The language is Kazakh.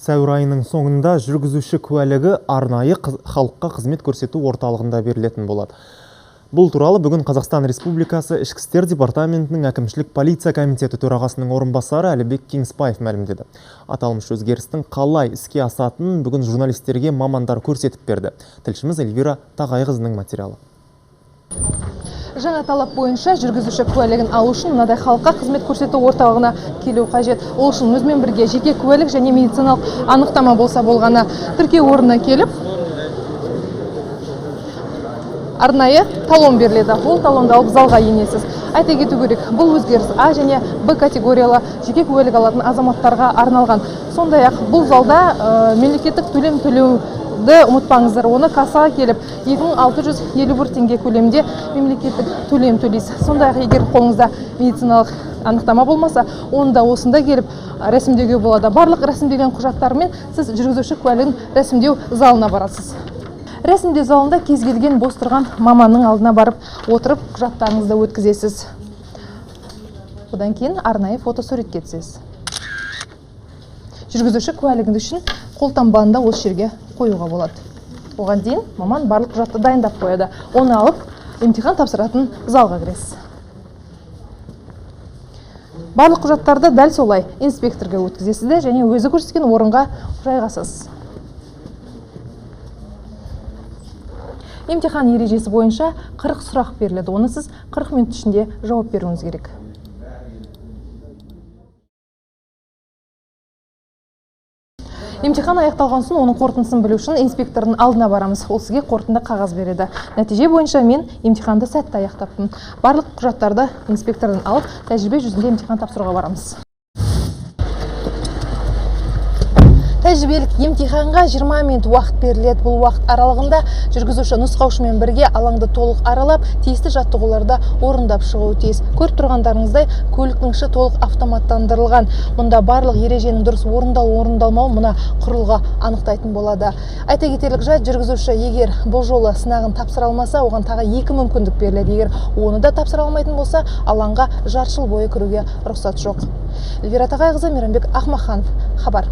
Сәуір айының соңында жүргізуші куәлігі арнайы халыққа қызмет көрсету орталығында берілетін болады. Бұл туралы бүгін Қазақстан Республикасы Ішкі істер департаментінің әкімшілік полиция комитеті төрағасының орынбасары Әлібек Кеңесбаев мәлімдеді. Аталмыш өзгерістің қалай іске асатынын бүгін журналистерге мамандар көрсетіп берді. Тілшіміз Эльвира Тағайқызының материалы. Жаңа талап бойынша жүргізуші куәлігін алу үшін мынадай халыққа қызмет көрсету орталығына келу қажет. Ол үшін өзімен бірге жеке куәлік және медициналық анықтама болса болғаны. Тіркеу орнына келіп, арнайы талон беріледі. Ол талонды алып залға енесіз. Айта кету керек, бұл өзгеріс А және Б категориялы жеке куәлік алатын азаматтарға арналған. Сондай-ақ бұл залда мемлекеттік төлем төлеуді ұмытпаңыздар. Оны кассаға келіп 2651 теңге көлемде мемлекеттік төлем төлейсіз. Сондай-ақ егер қолыңызда медициналық анықтама болмаса, оны да осында келіп рәсімдеуге болады. Барлық рәсімделген құжаттармен сіз жүргізуші куәлігін рәсімдеу залына барасыз. Рәсімдеу залында кез келген бос тұрған маманның алдына барып отырып құжаттарыңызды өткізесіз. Одан кейін арнайы фотосуретке түсесіз. Жүргізуші куәлігіңіз үшін қолтаңбаны да осы жерге қоюға болады. Оған дейін маман барлық құжатты дайындап қояды. Оны алып, емтихан тапсыратын залға кіресіз. Барлық құжаттарды дәл солай инспекторға өткізесіз және өзі көрсеткен орынға жайғасасыз. Емтихан ережесі бойынша 40 сұрақ беріледі. Оны сіз 40 минут ішінде жауап беруіңіз керек. Емтихан аяқталған соң оның қорытындысын білу үшін инспектордың алдына барамыз. Ол сізге қорытынды қағаз береді. Нәтиже бойынша мен емтиханды сәтті аяқтаптым. Барлық құжаттарды инспектордан алып, тәжірибе жүзінде емтихан тапсыруға барамыз. Тәжірибелік емтиханға 20 минут уақыт беріледі. Бұл уақыт аралығында жүргізуші нұсқаушымен бірге алаңды толық аралап, тиісті жаттығуларды орындап шығуы тиіс. Көріп тұрғандарыңыздай, көліктің іші толық автоматтандырылған. Мұнда барлық ереженің дұрыс орындалмау мына құрылғы анықтайтын болады. Айта кетерлік жайт, жүргізуші егер бұл жолы сынағын тапсыра алмаса, оған тағы 2 мүмкіндік беріледі. Егер оны да тапсыра алмайтын болса, алаңға жарты жыл бойы кіруге рұқсат жоқ. Эльвира Тағайқызы, Мейрамбек Ахмаханов, хабар.